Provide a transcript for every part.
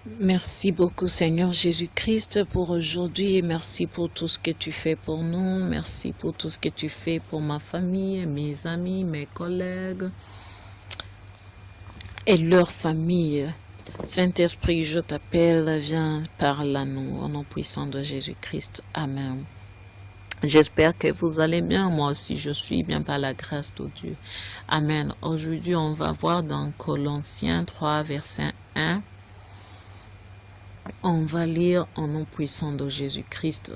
Merci beaucoup Seigneur Jésus-Christ pour aujourd'hui et merci pour tout ce que tu fais pour nous. Merci pour tout ce que tu fais pour ma famille, mes amis, mes collègues et leurs familles. Saint-Esprit, je t'appelle, viens, parle à nous au nom puissant de Jésus-Christ. Amen. J'espère que vous allez bien. Moi aussi, je suis bien par la grâce de Dieu. Amen. Aujourd'hui, on va voir dans Colossiens 3, verset 1. On va lire au nom puissant de Jésus-Christ.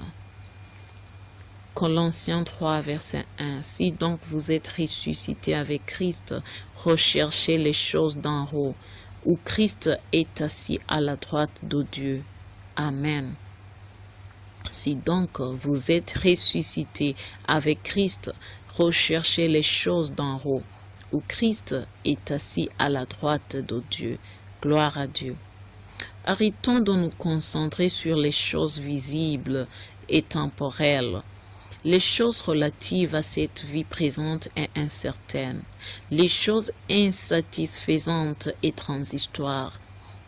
Colossiens 3, verset 1. Si donc vous êtes ressuscités avec Christ, recherchez les choses d'en haut, où Christ est assis à la droite de Dieu. Amen. Si donc vous êtes ressuscités avec Christ, recherchez les choses d'en haut, où Christ est assis à la droite de Dieu. Gloire à Dieu. Arrêtons de nous concentrer sur les choses visibles et temporelles. Les choses relatives à cette vie présente et incertaine. Les choses insatisfaisantes et transitoires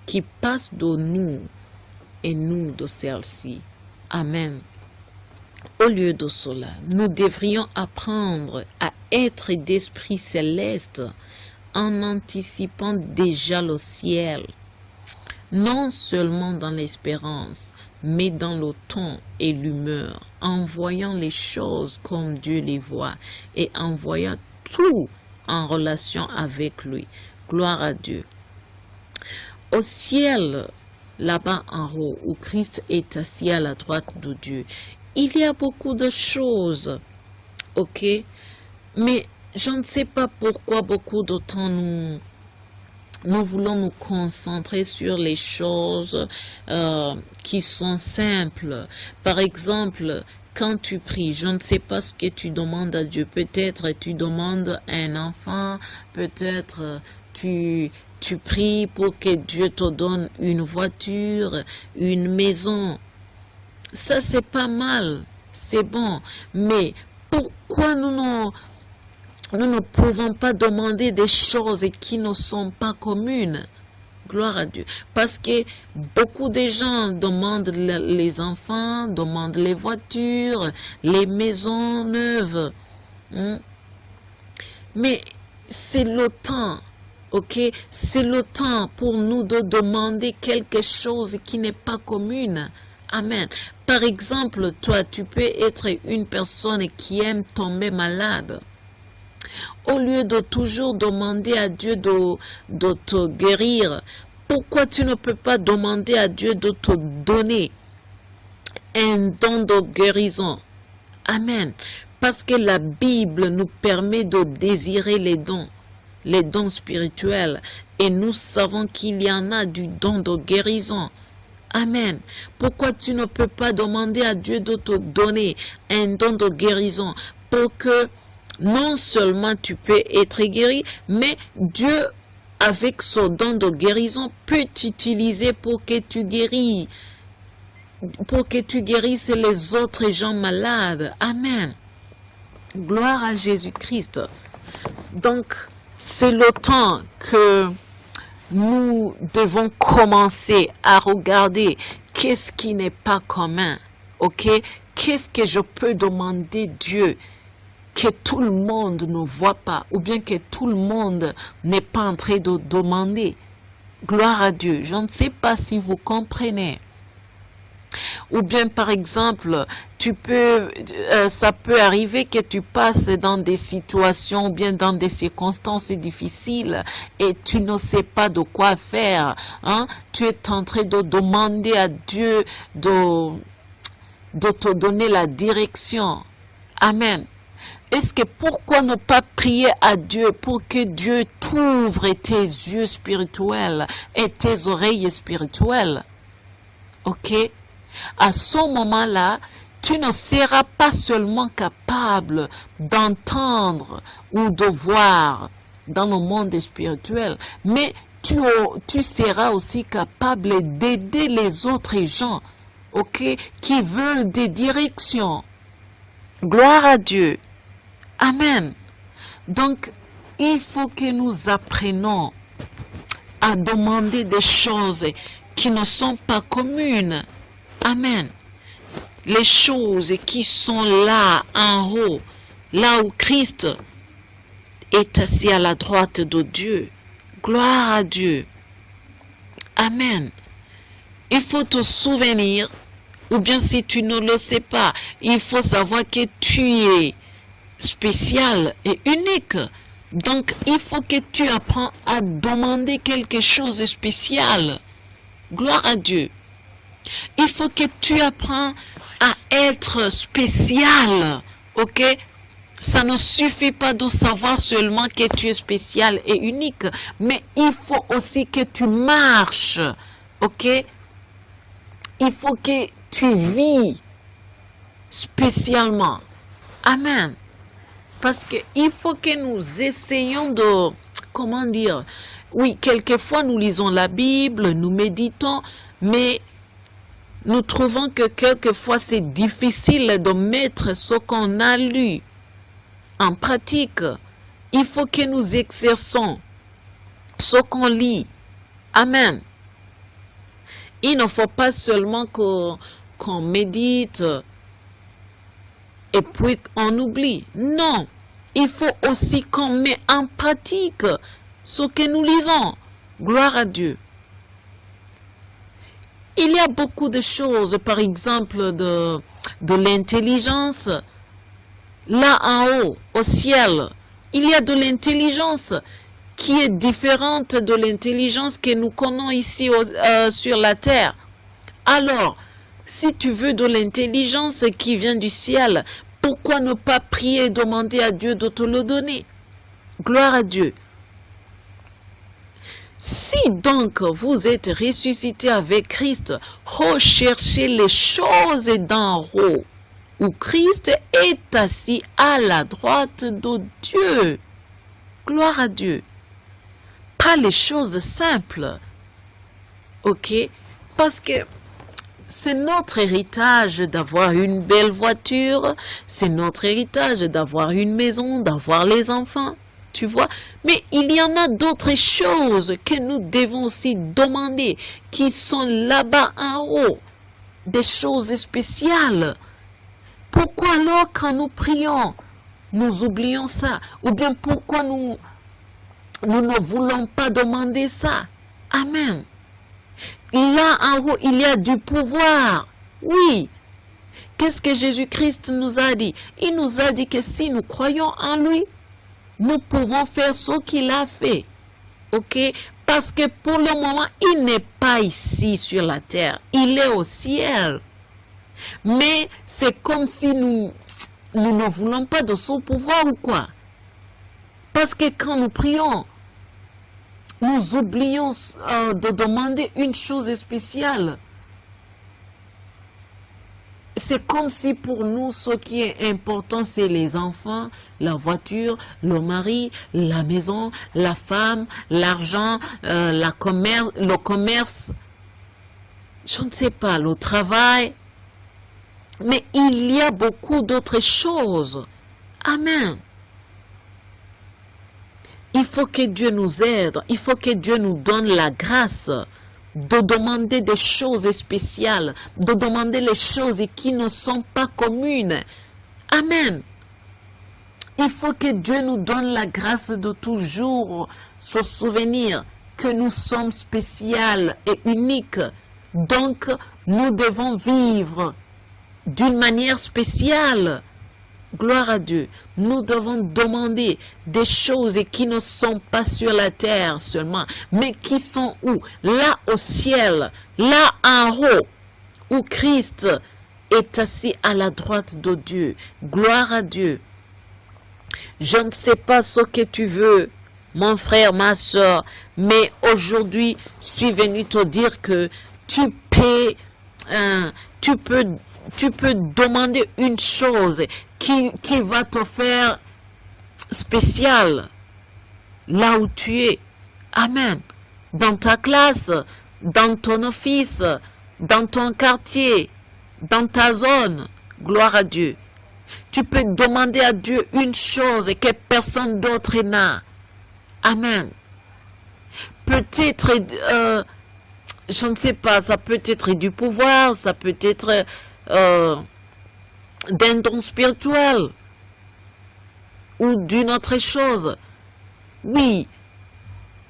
qui passent de nous et nous de celles-ci. Amen. Au lieu de cela, nous devrions apprendre à être d'esprit céleste en anticipant déjà le ciel. Non seulement dans l'espérance, mais dans le ton et l'humeur, en voyant les choses comme Dieu les voit et en voyant tout en relation avec lui. Gloire à Dieu. Au ciel, là-bas en haut, où Christ est assis à la droite de Dieu, il y a beaucoup de choses, ok? Mais je ne sais pas pourquoi beaucoup de temps nous voulons nous concentrer sur les choses qui sont simples. Par exemple, quand tu pries, je ne sais pas ce que tu demandes à Dieu. Peut-être tu demandes un enfant, peut-être tu pries pour que Dieu te donne une voiture, une maison. Ça, c'est pas mal, c'est bon. Mais pourquoi nous ne pouvons pas demander des choses qui ne sont pas communes? Gloire à Dieu. Parce que beaucoup de gens demandent les enfants, demandent les voitures, les maisons neuves. Mais c'est le temps, ok? C'est le temps pour nous de demander quelque chose qui n'est pas commune. Amen. Par exemple, toi, tu peux être une personne qui aime tomber malade. Au lieu de toujours demander à Dieu de te guérir, pourquoi tu ne peux pas demander à Dieu de te donner un don de guérison? Amen. Parce que la Bible nous permet de désirer les dons spirituels. Et nous savons qu'il y en a du don de guérison. Amen. Pourquoi tu ne peux pas demander à Dieu de te donner un don de guérison pour que non seulement tu peux être guéri, mais Dieu, avec ce don de guérison, peut t'utiliser pour que tu guérisses les autres gens malades. Amen. Gloire à Jésus-Christ. Donc, c'est le temps que nous devons commencer à regarder qu'est-ce qui n'est pas commun. Ok? Qu'est-ce que je peux demander Dieu que tout le monde ne voit pas, ou bien que tout le monde n'est pas en train de demander. Gloire à Dieu. Je ne sais pas si vous comprenez. Ou bien, par exemple, ça peut arriver que tu passes dans des situations, ou bien dans des circonstances difficiles, et tu ne sais pas de quoi faire. Hein? Tu es en train de demander à Dieu de te donner la direction. Amen. Est-ce que pourquoi ne pas prier à Dieu pour que Dieu t'ouvre tes yeux spirituels et tes oreilles spirituelles? Ok? À ce moment-là, tu ne seras pas seulement capable d'entendre ou de voir dans le monde spirituel, mais tu seras aussi capable d'aider les autres gens, ok, qui veulent des directions. Gloire à Dieu. Amen. Donc, il faut que nous apprenions à demander des choses qui ne sont pas communes. Amen. Les choses qui sont là en haut, là où Christ est assis à la droite de Dieu. Gloire à Dieu. Amen. Il faut te souvenir, ou bien si tu ne le sais pas, il faut savoir que tu es spécial et unique. Donc, il faut que tu apprennes à demander quelque chose de spécial. Gloire à Dieu. Il faut que tu apprennes à être spécial. Ok? Ça ne suffit pas de savoir seulement que tu es spécial et unique, mais il faut aussi que tu marches. Ok? Il faut que tu vis spécialement. Amen. Parce qu'il faut que nous essayions de, comment dire, oui, quelquefois nous lisons la Bible, nous méditons, mais nous trouvons que quelquefois c'est difficile de mettre ce qu'on a lu en pratique. Il faut que nous exerçons ce qu'on lit. Amen. Il ne faut pas seulement qu'on médite et puis on oublie. Non, il faut aussi qu'on mette en pratique ce que nous lisons. Gloire à Dieu. Il y a beaucoup de choses, par exemple de l'intelligence. Là en haut, au ciel, il y a de l'intelligence qui est différente de l'intelligence que nous connaissons ici sur la terre. Alors, si tu veux de l'intelligence qui vient du ciel, pourquoi ne pas prier et demander à Dieu de te le donner? Gloire à Dieu. Si donc vous êtes ressuscité avec Christ, recherchez les choses d'en haut, où Christ est assis à la droite de Dieu. Gloire à Dieu. Pas les choses simples. Ok? Parce que c'est notre héritage d'avoir une belle voiture, c'est notre héritage d'avoir une maison, d'avoir les enfants, tu vois. Mais il y en a d'autres choses que nous devons aussi demander, qui sont là-bas en haut, des choses spéciales. Pourquoi alors quand nous prions, nous oublions ça? Ou bien pourquoi nous ne voulons pas demander ça? Amen. Là en haut, il y a du pouvoir. Oui. Qu'est-ce que Jésus-Christ nous a dit? Il nous a dit que si nous croyons en lui, nous pouvons faire ce qu'il a fait. Ok? Parce que pour le moment, il n'est pas ici sur la terre. Il est au ciel. Mais c'est comme si nous ne voulons pas de son pouvoir ou quoi? Parce que quand nous prions, nous oublions de demander une chose spéciale. C'est comme si pour nous, ce qui est important, c'est les enfants, la voiture, le mari, la maison, la femme, l'argent, le commerce, je ne sais pas, le travail. Mais il y a beaucoup d'autres choses. Amen. Il faut que Dieu nous aide. Il faut que Dieu nous donne la grâce de demander des choses spéciales, de demander les choses qui ne sont pas communes. Amen. Il faut que Dieu nous donne la grâce de toujours se souvenir que nous sommes spéciaux et uniques. Donc, nous devons vivre d'une manière spéciale. Gloire à Dieu. Nous devons demander des choses qui ne sont pas sur la terre seulement, mais qui sont où? Là au ciel, là en haut, où Christ est assis à la droite de Dieu. Gloire à Dieu. Je ne sais pas ce que tu veux, mon frère, ma soeur, mais aujourd'hui, je suis venu te dire que tu peux demander une chose qui va te faire spécial là où tu es. Amen. Dans ta classe, dans ton office, dans ton quartier, dans ta zone. Gloire à Dieu. Tu peux demander à Dieu une chose que personne d'autre n'a. Amen. Peut-être je ne sais pas, ça peut être du pouvoir, ça peut être d'un don spirituel ou d'une autre chose. Oui,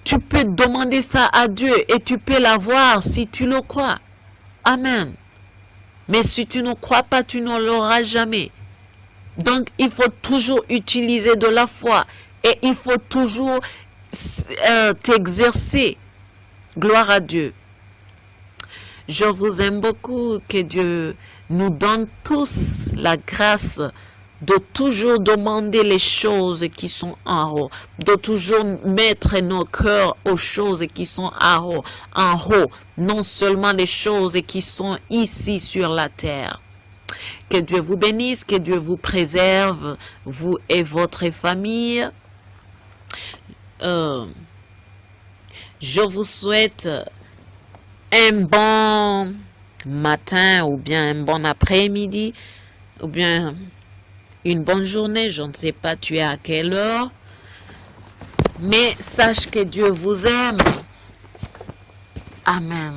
tu peux demander ça à Dieu et tu peux l'avoir si tu le crois. Amen. Mais si tu ne crois pas, tu ne l'auras jamais. Donc, il faut toujours utiliser de la foi et il faut toujours t'exercer. Gloire à Dieu. Je vous aime beaucoup. Que Dieu nous donne tous la grâce de toujours demander les choses qui sont en haut, de toujours mettre nos cœurs aux choses qui sont en haut, non seulement les choses qui sont ici sur la terre. Que Dieu vous bénisse, que Dieu vous préserve, vous et votre famille. Je vous souhaite un bon matin ou bien un bon après-midi ou bien une bonne journée. Je ne sais pas tu es à quelle heure, mais sache que Dieu vous aime. Amen.